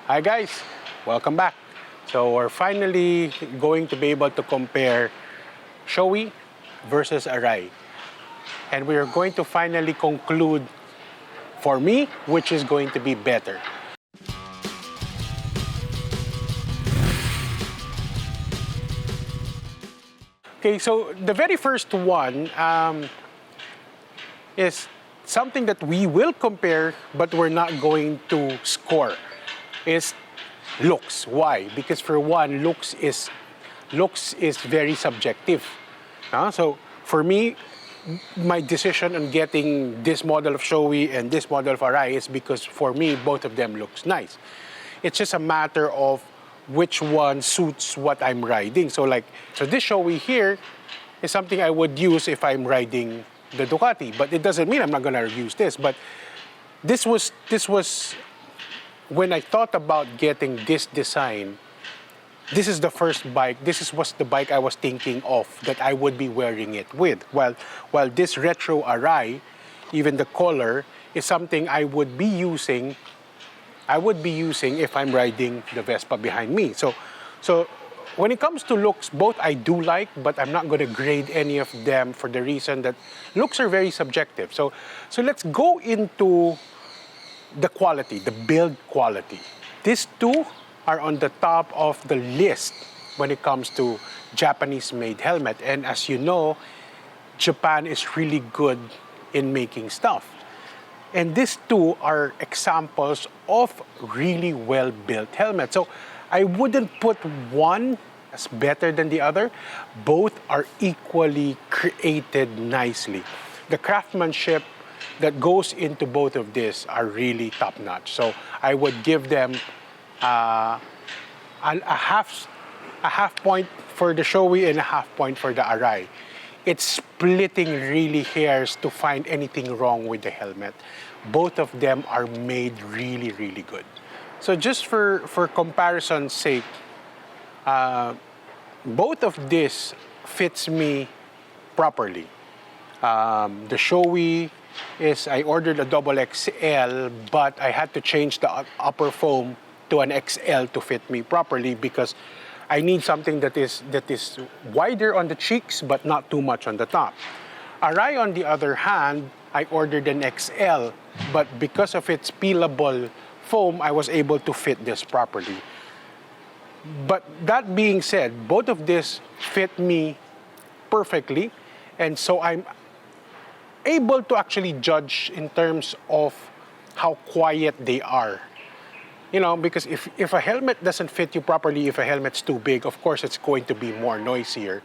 Hi guys, welcome back. So we're finally going to be able to compare Shoei versus Arai. And we are going to finally conclude for me which is going to be better. Okay, so the very first one is something that we will compare but we're not going to score is looks. Why? Because for one, looks is very subjective. So for me, my decision on getting this model of Shoei and this model of Arai is because for me, both of them looks nice. It's just a matter of which one suits what I'm riding. So this Shoei here is something I would use if I'm riding the Ducati, but it doesn't mean I'm not gonna use this. But this was when I thought about getting this design. This is the first bike. Was the bike I was thinking of that I would be wearing it with. While this retro Arai, even the color, is something I would be using. I would be using if I'm riding the Vespa behind me. So when it comes to looks, both I do like, but I'm not going to grade any of them for the reason that looks are very subjective. So let's go into the quality, the build quality. These two are on the top of the list when it comes to Japanese-made helmet. And as you know, Japan is really good in making stuff. And these two are examples of really well-built helmets. So I wouldn't put one as better than the other. Both are equally created nicely. The craftsmanship that goes into both of these are really top-notch. So I would give them a half point for the Shoei and a half point for the Arai. It's splitting really hairs to find anything wrong with the helmet. Both of them are made really, really good. So just for comparison's sake, both of this fits me properly. The Shoei is I ordered a double XL, but I had to change the upper foam to an XL to fit me properly because I need something that is wider on the cheeks but not too much on the top. Arai, on the other hand, I ordered an XL, but because of its peelable foam, I was able to fit this properly. But that being said, both of this fit me perfectly, and so I'm able to actually judge in terms of how quiet they are. Because if a helmet doesn't fit you properly, if a helmet's too big, of course it's going to be more noisier.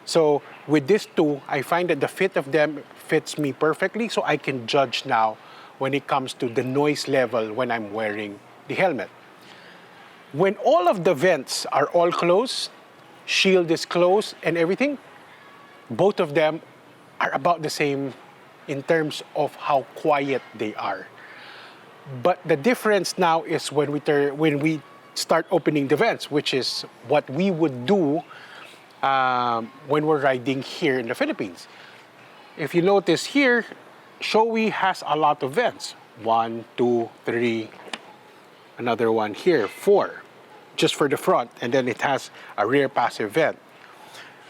So with these two, I find that the fit of them fits me perfectly, so I can judge now when it comes to the noise level when I'm wearing the helmet. When all of the vents are all closed, shield is closed and everything, both of them are about the same in terms of how quiet they are. But the difference now is when we start opening the vents, which is what we would do when we're riding here in the Philippines. If you notice here, Shoei has a lot of vents. 1, 2, 3, another one here, 4, just for the front, and then it has a rear passive vent.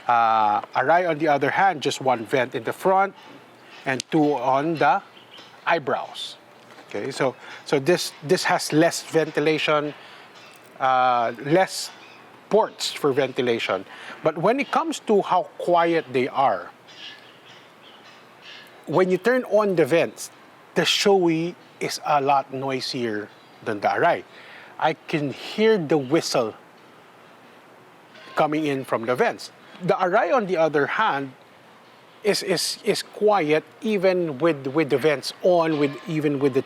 Arai, on the other hand, just 1 vent in the front and 2 on the eyebrows. Okay, so this has less ventilation, less ports for ventilation. But when it comes to how quiet they are, when you turn on the vents, the Shoei is a lot noisier than the Arai. I can hear the whistle coming in from the vents. The Arai, on the other hand, is quiet even with the vents on, even with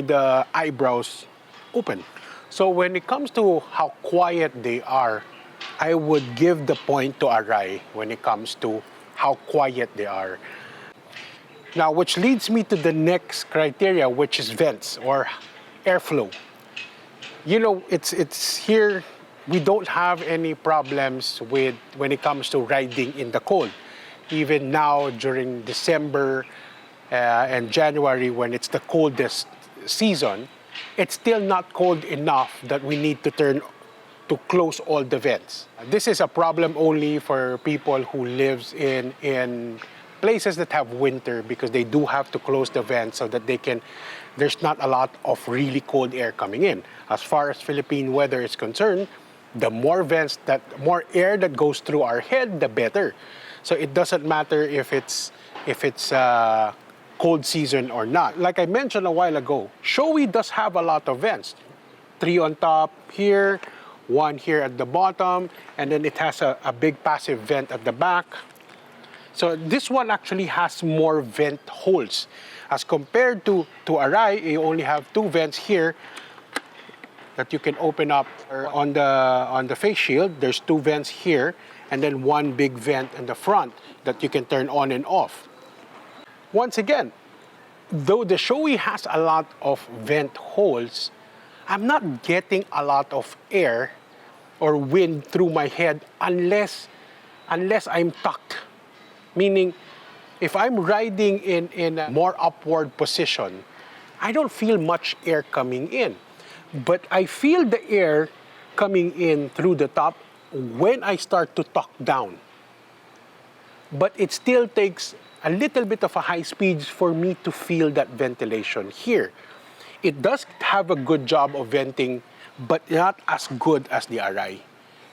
the eyebrows open. So when it comes to how quiet they are, I would give the point to Arai when it comes to how quiet they are. Now, which leads me to the next criteria, which is vents or airflow. It's here, we don't have any problems when it comes to riding in the cold. Even now during December and January, when it's the coldest season, it's still not cold enough that we need to close all the vents. This is a problem only for people who lives in places that have winter, because they do have to close the vents so that there's not a lot of really cold air coming in. As far as Philippine weather is concerned, the more more air that goes through our head, the better. So it doesn't matter if it's cold season or not. Like I mentioned a while ago, Shoei does have a lot of vents. 3 on top here, 1 here at the bottom, and then it has a big passive vent at the back. So this one actually has more vent holes. As compared to Arai, you only have 2 vents here that you can open up. On the face shield, there's 2 vents here, and then 1 big vent in the front that you can turn on and off. Once again, though the Shoei has a lot of vent holes, I'm not getting a lot of air or wind through my head unless I'm tucked. Meaning, if I'm riding in a more upward position, I don't feel much air coming in. But I feel the air coming in through the top when I start to tuck down. But it still takes a little bit of a high speed for me to feel that ventilation here. It does have a good job of venting, but not as good as the Arai.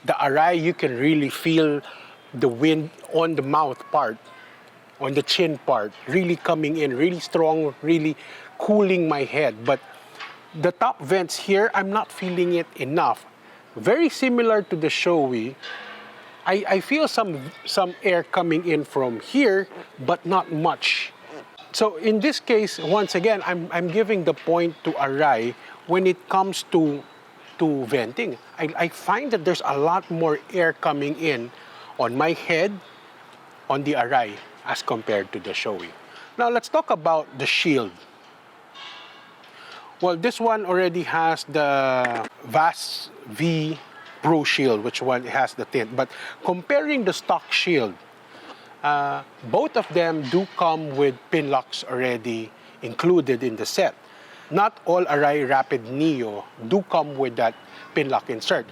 The Arai, you can really feel the wind on the mouth part, on the chin part, really coming in, really strong, really cooling my head. But the top vents here, I'm not feeling it enough. Very similar to the Shoei, I feel some air coming in from here, but not much. So in this case, once again, I'm giving the point to Arai when it comes to venting. I find that there's a lot more air coming in on my head on the Arai as compared to the Shoei. Now let's talk about the shield. Well, this one already has the VAS V Pro shield, which one has the tint. But comparing the stock shield, both of them do come with pin locks already included in the set. Not all Arai Rapide Neo do come with that pin lock insert.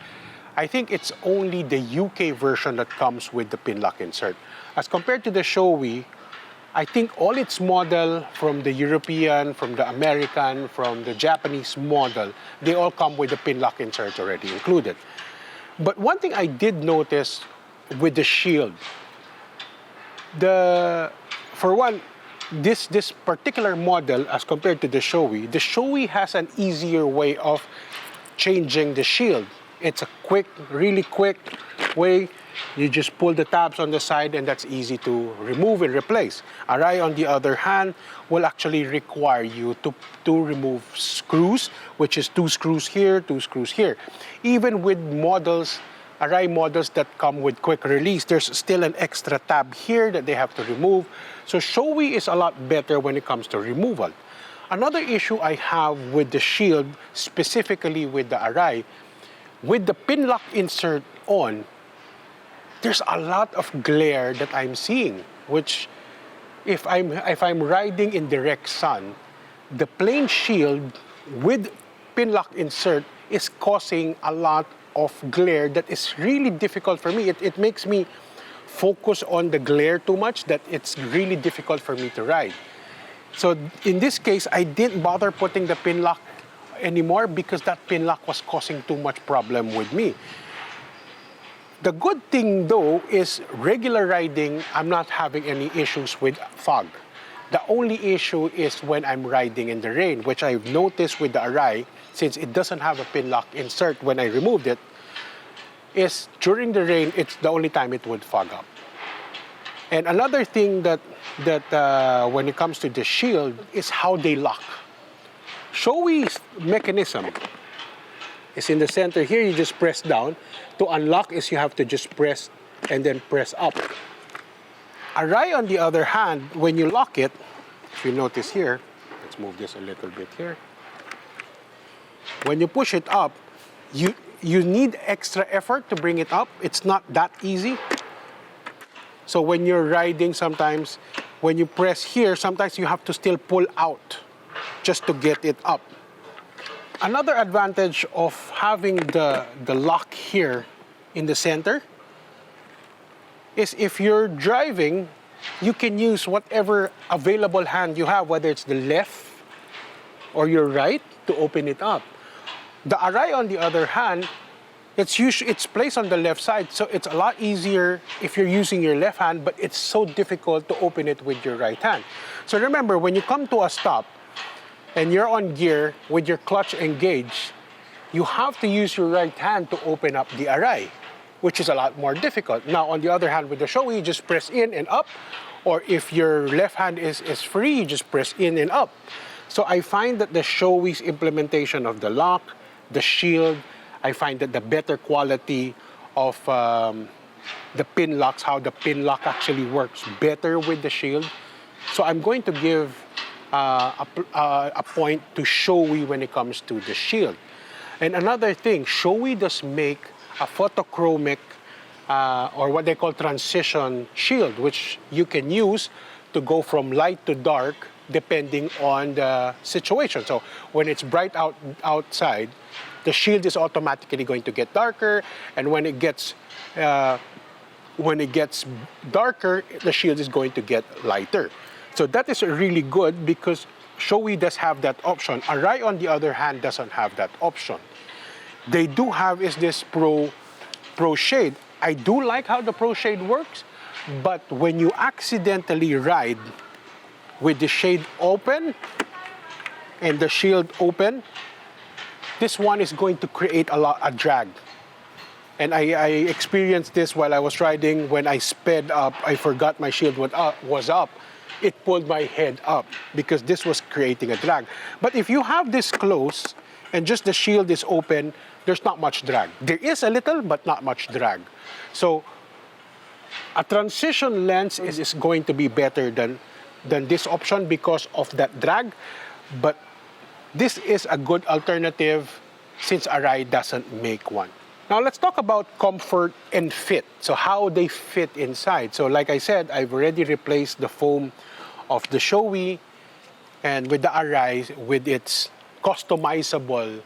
I think it's only the UK version that comes with the pin lock insert. As compared to the Shoei, I think all its model, from the European, from the American, from the Japanese model, they all come with the pin lock insert already included. But one thing I did notice with the shield, for one, this particular model as compared to the Shoei has an easier way of changing the shield. It's a quick, really quick way. You just pull the tabs on the side and that's easy to remove and replace. Arai, on the other hand, will actually require you to remove screws, which is 2 screws here, 2 screws here. Even with models, Arai models that come with quick release, there's still an extra tab here that they have to remove. So Shoei is a lot better when it comes to removal. Another issue I have with the shield, specifically with the Arai, with the pin lock insert on, there's a lot of glare that I'm seeing, which if I'm riding in direct sun, the plain shield with pin lock insert is causing a lot of glare that is really difficult for me. It makes me focus on the glare too much that it's really difficult for me to ride. So in this case, I didn't bother putting the pin lock anymore because that pin lock was causing too much problem with me. The good thing though is regular riding, I'm not having any issues with fog. The only issue is when I'm riding in the rain, which I've noticed with the Arai, since it doesn't have a pin lock insert when I removed it, is during the rain, it's the only time it would fog up. And another thing that when it comes to the shield is how they lock. Shoei's mechanism is in the center here. You just press down. To unlock is you have to just press and then press up. Arai, on the other hand, when you lock it, if you notice here, let's move this a little bit here. When you push it up, you need extra effort to bring it up. It's not that easy. So when you're riding, sometimes when you press here, sometimes you have to still pull out just to get it up. Another advantage of having the lock here in the center is if you're driving, you can use whatever available hand you have, whether it's the left or your right, to open it up. The Arai, on the other hand, it's placed on the left side, so it's a lot easier if you're using your left hand, but it's so difficult to open it with your right hand. So remember, when you come to a stop and you're on gear with your clutch engaged, you have to use your right hand to open up the Arai, which is a lot more difficult. Now, on the other hand, with the Shoei, you just press in and up, or if your left hand is free, you just press in and up. So I find that the Shoei's implementation of the lock, the shield, I find that the better quality of the pin locks, how the pin lock actually works better with the shield. So I'm going to give a point to Shoei when it comes to the shield. And another thing, Shoei does make a photochromic or what they call transition shield, which you can use to go from light to dark depending on the situation. So when it's bright outside, the shield is automatically going to get darker, and when it gets darker, the shield is going to get lighter. So that is really good because Shoei does have that option. Arai, on the other hand, doesn't have that option. They do have is this Pro Shade. I do like how the Pro Shade works, but when you accidentally ride with the shade open and the shield open, this one is going to create a drag. And I experienced this while I was riding. When I sped up, I forgot my shield was up. It pulled my head up because this was creating a drag. But if you have this close and just the shield is open, there's not much drag. There is a little, but not much drag. So a transition lens is going to be better than this option because of that drag. But this is a good alternative since Arai doesn't make one. Now let's talk about comfort and fit. So how they fit inside. So like I said, I've already replaced the foam of the Shoei, and with the Arai, with its customizable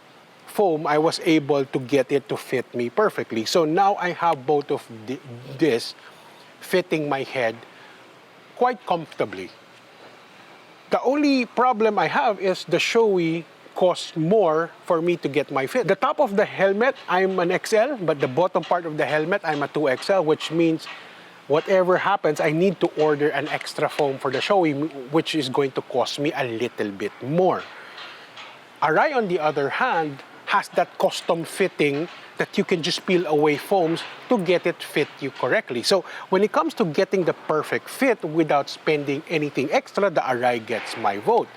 foam, I was able to get it to fit me perfectly. So now I have both of this fitting my head quite comfortably. The only problem I have is the Shoei costs more for me to get my fit. The top of the helmet, I'm an XL, but the bottom part of the helmet, I'm a 2XL, which means whatever happens, I need to order an extra foam for the Shoei, which is going to cost me a little bit more. Arai, on the other hand, has that custom fitting that you can just peel away foams to get it fit you correctly. So when it comes to getting the perfect fit without spending anything extra, the Arai gets my vote.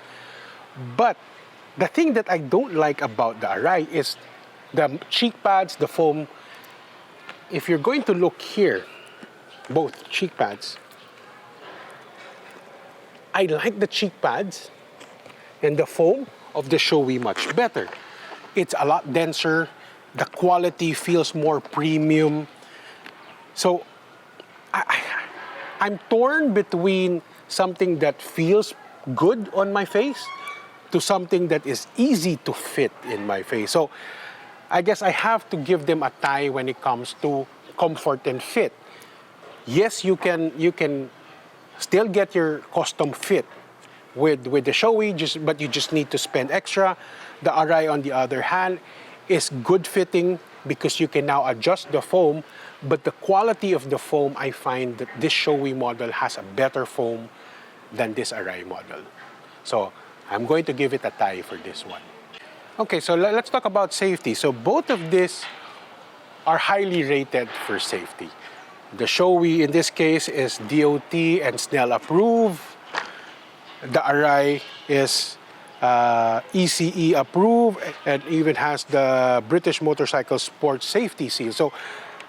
But the thing that I don't like about the Arai is the cheek pads, the foam. If you're going to look here, both cheek pads, I like the cheek pads and the foam of the Shoei much better. It's a lot denser. The quality feels more premium. So I'm torn between something that feels good on my face to something that is easy to fit in my face. So I guess I have to give them a tie when it comes to comfort and fit. Yes, you can still get your custom fit with the Shoei, but you just need to spend extra. The Arai, on the other hand, is good fitting because you can now adjust the foam, but the quality of the foam, I find that this Shoei model has a better foam than this Arai model. So I'm going to give it a tie for this one. Okay, so let's talk about safety. So both of these are highly rated for safety. The Shoei in this case is DOT and Snell approved. The Arai is ECE approved and even has the British Motorcycle Sport Safety Seal. So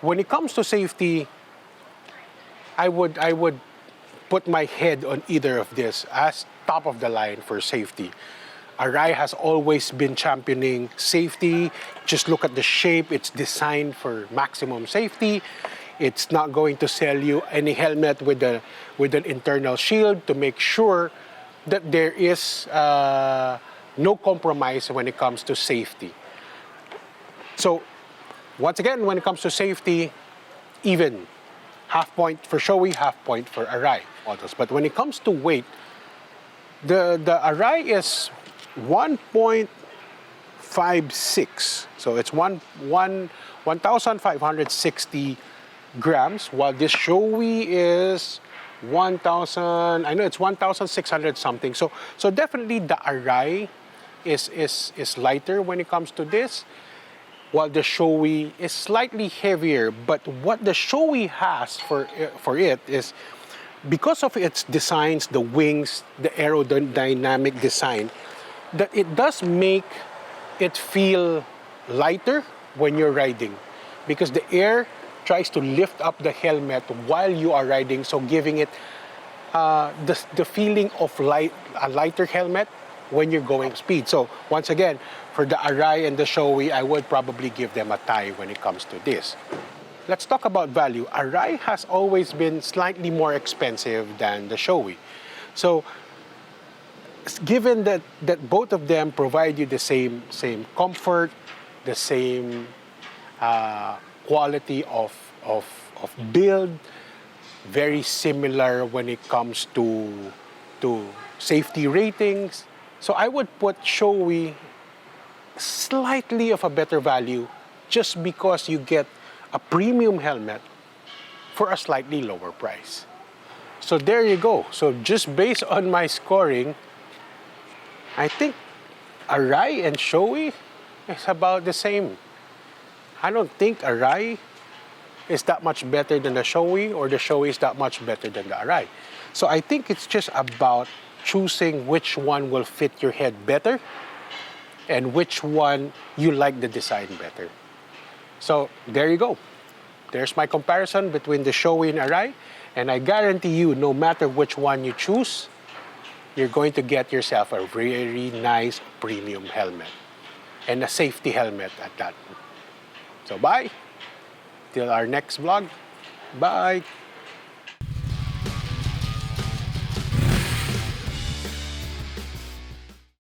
when it comes to safety, I would put my head on either of this as top of the line for safety. Arai has always been championing safety. Just look at the shape. It's designed for maximum safety. It's not going to sell you any helmet with an internal shield to make sure that there is no compromise when it comes to safety. So once again, when it comes to safety, even half point for Shoei, half point for Arai models. But when it comes to weight, the Arai is 1.56. So it's 1,560 grams, while this Shoei is 1,000. I know it's 1,600 something. So definitely the Arai is lighter when it comes to this, while the Shoei is slightly heavier. But what the Shoei has for it is, because of its designs, the wings, the aerodynamic design, that it does make it feel lighter when you're riding, because the air tries to lift up the helmet while you are riding, so giving it the feeling of a lighter helmet when you're going speed. So once again, for the Arai and the Shoei, I would probably give them a tie when it comes to this. Let's talk about value. Arai has always been slightly more expensive than the Shoei. So given that both of them provide you the same comfort, the same quality of build, very similar when it comes to safety ratings, so I would put Shoei slightly of a better value, just because you get a premium helmet for a slightly lower price. So there you go. So just based on my scoring, I think Arai and Shoei is about the same. I don't think Arai is that much better than the Shoei, or the Shoei is that much better than the Arai. So I think it's just about choosing which one will fit your head better and which one you like the design better. So there you go. There's my comparison between the Shoei and Arai, and I guarantee you, no matter which one you choose, you're going to get yourself a very nice premium helmet, and a safety helmet at that. So bye. Till our next vlog. Bye.